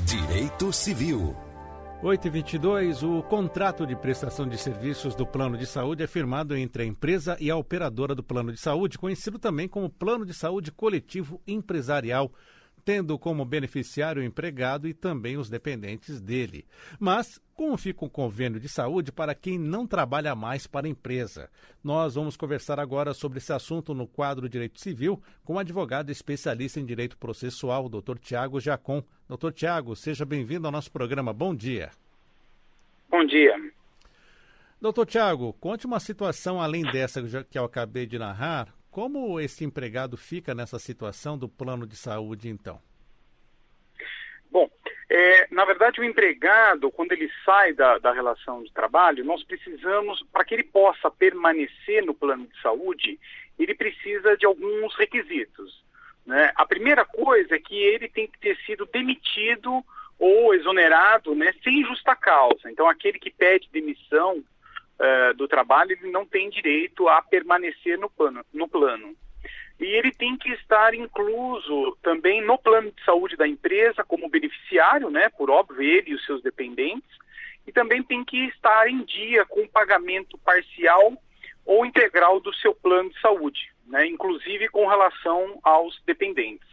Direito Civil. 8h22, o contrato de prestação de serviços do plano de saúde é firmado entre a empresa e a operadora do plano de saúde, conhecido também como plano de saúde coletivo empresarial, tendo como beneficiário o empregado e também os dependentes dele. Mas como fica o convênio de saúde para quem não trabalha mais para a empresa? Nós vamos conversar agora sobre esse assunto no quadro Direito Civil com o advogado especialista em Direito Processual, Dr. Tiago Giacom. Dr. Tiago, seja bem-vindo ao nosso programa. Bom dia. Bom dia. Dr. Tiago, conte uma situação além dessa que eu acabei de narrar. Como esse empregado fica nessa situação do plano de saúde, então? Bom, na verdade, o empregado, quando ele sai da relação de trabalho, nós precisamos, para que ele possa permanecer no plano de saúde, ele precisa de alguns requisitos, né? A primeira coisa é que ele tem que ter sido demitido ou exonerado, né, sem justa causa. Então, aquele que pede demissão do trabalho, ele não tem direito a permanecer no plano. E ele tem que estar incluso também no plano de saúde da empresa como beneficiário, né, por óbvio, ele e os seus dependentes, e também tem que estar em dia com o pagamento parcial ou integral do seu plano de saúde, né, inclusive com relação aos dependentes.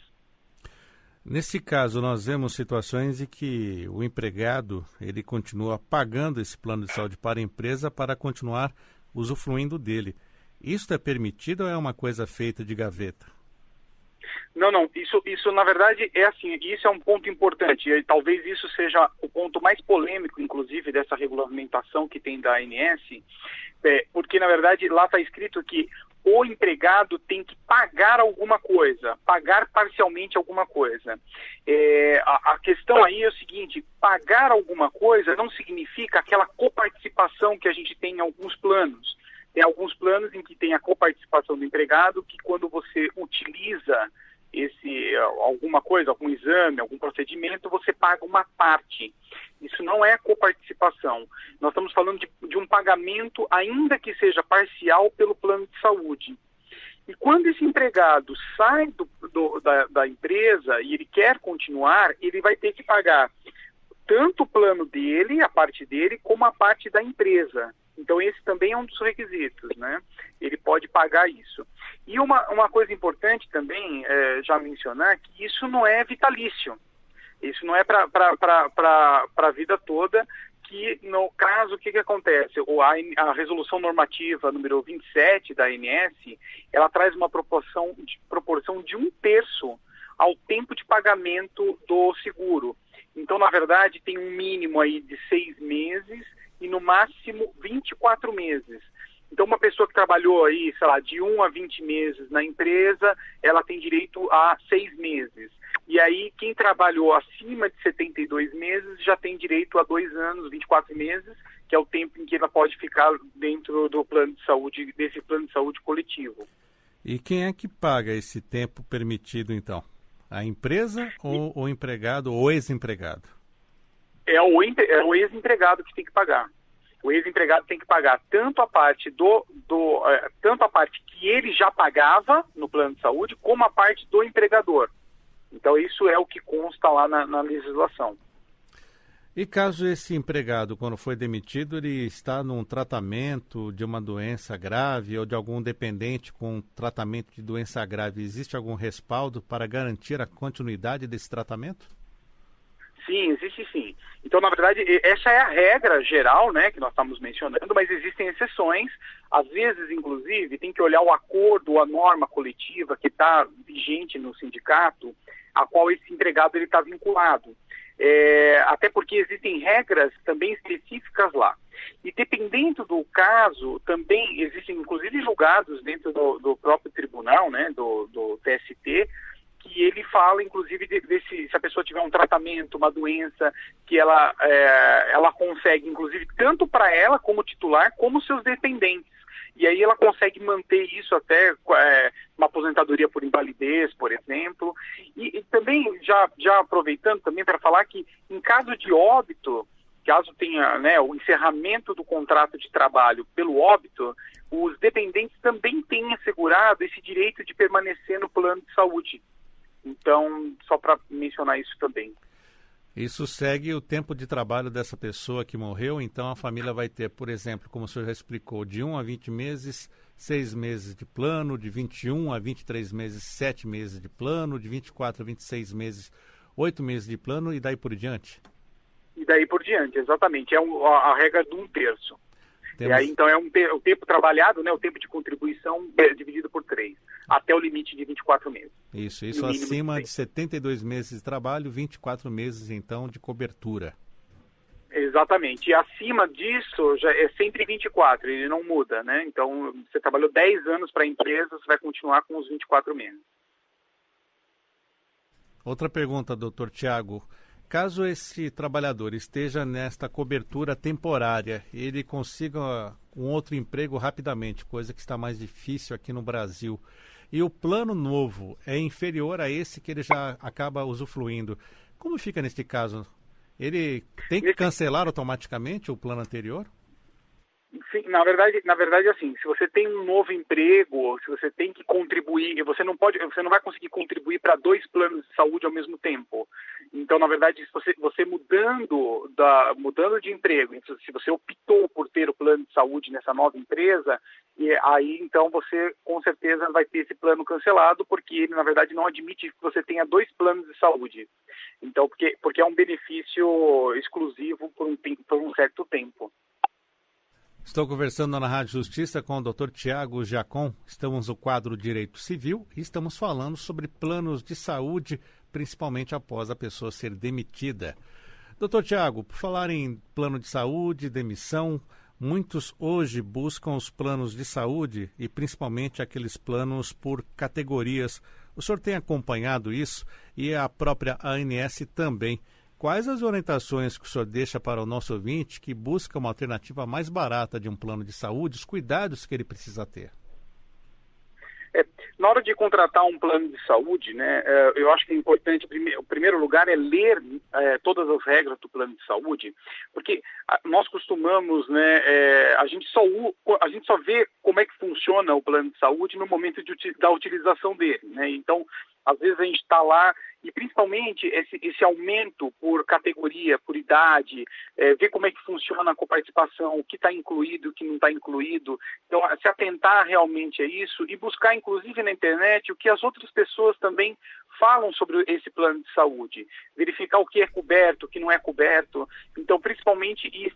Nesse caso, nós vemos situações em que o empregado ele continua pagando esse plano de saúde para a empresa para continuar usufruindo dele. Isso é permitido ou é uma coisa feita de gaveta? Não, isso na verdade é assim, isso é um ponto importante, e talvez isso seja o ponto mais polêmico, inclusive, dessa regulamentação que tem da ANS, porque na verdade lá está escrito que o empregado tem que pagar alguma coisa, pagar parcialmente alguma coisa. A questão aí é o seguinte, pagar alguma coisa não significa aquela coparticipação que a gente tem em alguns planos. Tem alguns planos em que tem a coparticipação do empregado, que quando você utiliza alguma coisa, algum exame, algum procedimento, você paga uma parte. Isso não é coparticipação. Nós estamos falando de um pagamento, ainda que seja parcial, pelo plano de saúde. E quando esse empregado sai da empresa e ele quer continuar, ele vai ter que pagar tanto o plano dele, a parte dele, como a parte da empresa. Então esse também é um dos requisitos, né? Ele pode pagar isso. E uma coisa importante também, já mencionar, que isso não é vitalício. Isso não é para a vida toda, que no caso, o que acontece? A resolução normativa número 27 da ANS, ela traz uma proporção de 1/3 ao tempo de pagamento do seguro. Então, na verdade, tem um mínimo aí de 6 meses e no máximo 24 meses. Então, uma pessoa que trabalhou aí, sei lá, de 1 a 20 meses na empresa, ela tem direito a 6 meses. E aí, quem trabalhou acima de 72 meses já tem direito a 2 anos, 24 meses, que é o tempo em que ela pode ficar dentro do plano de saúde, desse plano de saúde coletivo. E quem é que paga esse tempo permitido, então? A empresa ou o empregado ou ex-empregado? É o ex-empregado que tem que pagar. O ex-empregado tem que pagar tanto a parte tanto a parte que ele já pagava no plano de saúde, como a parte do empregador. Então isso é o que consta lá na legislação. E caso esse empregado, quando foi demitido, ele está num tratamento de uma doença grave ou de algum dependente com tratamento de doença grave, existe algum respaldo para garantir a continuidade desse tratamento? Sim, existe sim. Então, na verdade, essa é a regra geral, né, que nós estamos mencionando, mas existem exceções. Às vezes, inclusive, tem que olhar o acordo, a norma coletiva que está vigente no sindicato, a qual esse empregado está vinculado. Até porque existem regras também específicas lá. E dependendo do caso, também existem, inclusive, julgados dentro do próprio tribunal, né, do TST, que ele fala, inclusive, se a pessoa tiver um tratamento, uma doença, que ela consegue, inclusive, tanto para ela como titular, como seus dependentes. E aí ela consegue manter isso até uma aposentadoria por invalidez, por exemplo. E também, já aproveitando também para falar que, em caso de óbito, caso tenha, né, o encerramento do contrato de trabalho pelo óbito, os dependentes também têm assegurado esse direito de permanecer no plano de saúde. Então, só para mencionar isso também. Isso segue o tempo de trabalho dessa pessoa que morreu, então a família vai ter, por exemplo, como o senhor já explicou, de 1 a 20 meses, 6 meses de plano, de 21 a 23 meses, 7 meses de plano, de 24 a 26 meses, 8 meses de plano e daí por diante? E daí por diante, exatamente. É a regra de 1/3. E aí, então, o tempo trabalhado, né, o tempo de contribuição é dividido por 3, até o limite de 24 meses. Isso acima de 72 meses de trabalho, 24 meses, então, de cobertura. Exatamente. E acima disso, já é sempre 24, ele não muda, né? Então, você trabalhou 10 anos para a empresa, você vai continuar com os 24 meses. Outra pergunta, doutor Tiago. Caso esse trabalhador esteja nesta cobertura temporária, ele consiga um outro emprego rapidamente, coisa que está mais difícil aqui no Brasil, e o plano novo é inferior a esse que ele já acaba usufruindo, como fica neste caso? Ele tem que cancelar automaticamente o plano anterior? Sim, na verdade, assim, se você tem um novo emprego, se você tem que contribuir, você não vai conseguir contribuir para 2 planos de saúde ao mesmo tempo. Então, na verdade, você mudando de emprego, se você optou por ter o plano de saúde nessa nova empresa, e aí então você com certeza vai ter esse plano cancelado, porque ele, na verdade, não admite que você tenha 2 planos de saúde. Então, porque é um benefício exclusivo por um certo tempo. Estou conversando na Rádio Justiça com o Dr. Tiago Giacom. Estamos no quadro Direito Civil e estamos falando sobre planos de saúde, principalmente após a pessoa ser demitida. Dr. Tiago, por falar em plano de saúde, demissão, muitos hoje buscam os planos de saúde e principalmente aqueles planos por categorias. O senhor tem acompanhado isso e a própria ANS também. Quais as orientações que o senhor deixa para o nosso ouvinte que busca uma alternativa mais barata de um plano de saúde, os cuidados que ele precisa ter? Na hora de contratar um plano de saúde, né, eu acho que é importante, em primeiro lugar, é ler todas as regras do plano de saúde, porque nós costumamos, né, a gente só vê como é que funciona o plano de saúde no momento da utilização dele, né? Então, às vezes a gente está lá e principalmente esse aumento por categoria, por idade, ver como é que funciona a coparticipação, o que está incluído, o que não está incluído. Então, se atentar realmente a isso e buscar, inclusive na internet, o que as outras pessoas também falam sobre esse plano de saúde. Verificar o que é coberto, o que não é coberto. Então, principalmente, e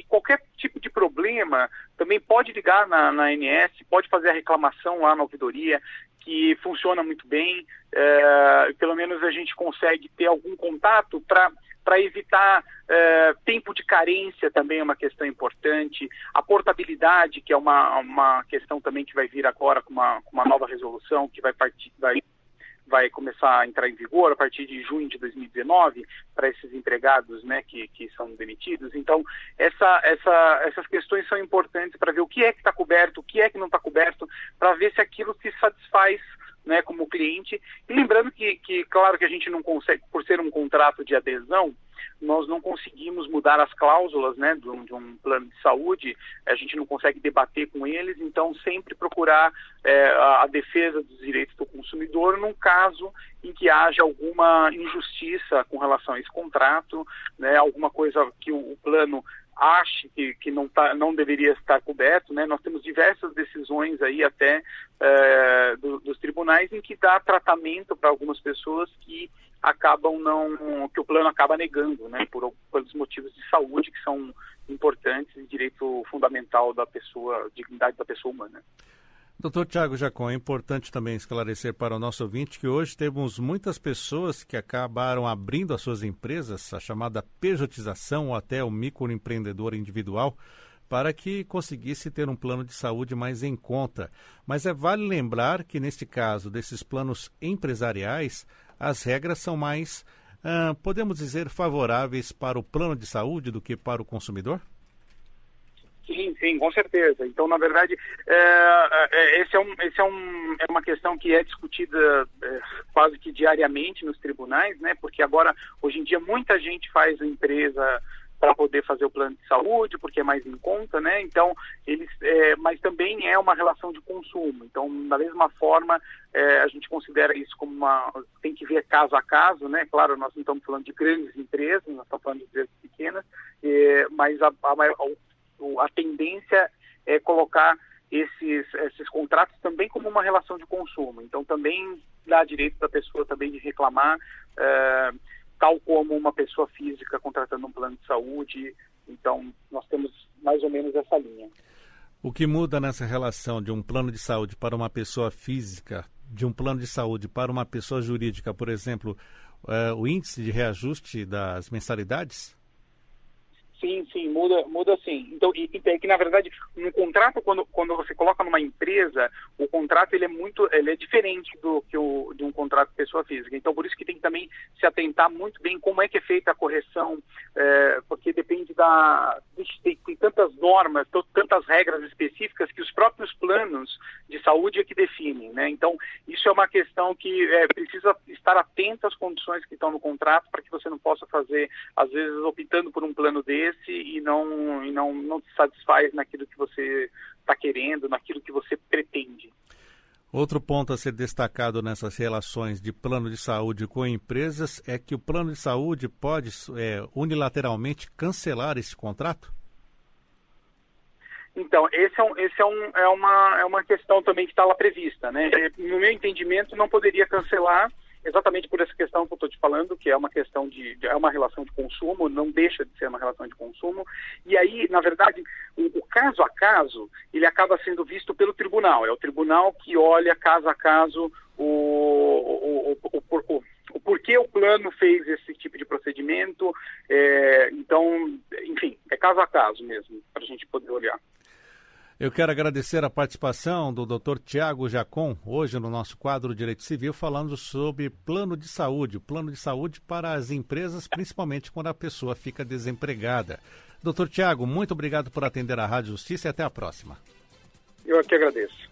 qualquer tipo de problema, também pode ligar na ANS, pode fazer a reclamação lá na ouvidoria, que funciona muito bem, pelo menos a gente consegue ter algum contato para evitar tempo de carência, também é uma questão importante, a portabilidade, que é uma questão também que vai vir agora com uma nova resolução que vai começar a entrar em vigor a partir de junho de 2019 para esses empregados, né, que são demitidos. Então, essas questões são importantes para ver o que é que está coberto, o que é que não está coberto, para ver se aquilo se satisfaz, né, como cliente. E lembrando que, claro que a gente não consegue, por ser um contrato de adesão, nós não conseguimos mudar as cláusulas, né, de um plano de saúde, a gente não consegue debater com eles, então sempre procurar a defesa dos direitos do consumidor num caso em que haja alguma injustiça com relação a esse contrato, né, alguma coisa que o plano ache que não deveria estar coberto, né? Nós temos diversas decisões aí até dos tribunais em que dá tratamento para algumas pessoas que que o plano acaba negando, né? Pelos motivos de saúde que são importantes e direito fundamental da pessoa, dignidade da pessoa humana. Doutor Tiago Giacom, é importante também esclarecer para o nosso ouvinte que hoje temos muitas pessoas que acabaram abrindo as suas empresas, a chamada pejotização ou até o microempreendedor individual, para que conseguisse ter um plano de saúde mais em conta. Mas vale lembrar que, neste caso, desses planos empresariais, as regras são mais, podemos dizer, favoráveis para o plano de saúde do que para o consumidor? Sim, com certeza. Então, na verdade, é uma questão que é discutida quase que diariamente nos tribunais, né? Porque agora, hoje em dia, muita gente faz empresa para poder fazer o plano de saúde, porque é mais em conta, né? Então, mas também é uma relação de consumo. Então, da mesma forma, a gente considera isso como tem que ver caso a caso, né? Claro, nós não estamos falando de grandes empresas, nós estamos falando de empresas pequenas, mas a tendência é colocar esses contratos também como uma relação de consumo. Então, também dá direito da pessoa também de reclamar, tal como uma pessoa física contratando um plano de saúde. Então, nós temos mais ou menos essa linha. O que muda nessa relação de um plano de saúde para uma pessoa física, de um plano de saúde para uma pessoa jurídica, por exemplo, o índice de reajuste das mensalidades? Sim, muda sim. Então, que na verdade, no contrato, quando você coloca numa empresa, o contrato ele é diferente de um contrato de pessoa física. Então, por isso que tem que também se atentar muito bem como é que é feita a correção, porque depende tem tantas normas, tantas regras específicas que os próprios planos de saúde é que definem, né? Então, isso é uma questão que precisa estar atento às condições que estão no contrato para que você não possa fazer, às vezes, optando por um plano desse e não se satisfaz naquilo que você está querendo, naquilo que você pretende. Outro ponto a ser destacado nessas relações de plano de saúde com empresas é que o plano de saúde pode unilateralmente cancelar esse contrato? Então, é uma questão também que está lá prevista, né? No meu entendimento, não poderia cancelar exatamente por essa questão que eu estou te falando, que é uma questão é uma relação de consumo, não deixa de ser uma relação de consumo. E aí, na verdade, o caso a caso, ele acaba sendo visto pelo tribunal. É o tribunal que olha caso a caso o porquê o plano fez esse tipo de procedimento. Então, enfim, é caso a caso mesmo, para a gente poder olhar. Eu quero agradecer a participação do Dr. Tiago Jacon, hoje no nosso quadro Direito Civil, falando sobre plano de saúde para as empresas, principalmente quando a pessoa fica desempregada. Dr. Tiago, muito obrigado por atender a Rádio Justiça e até a próxima. Eu aqui agradeço.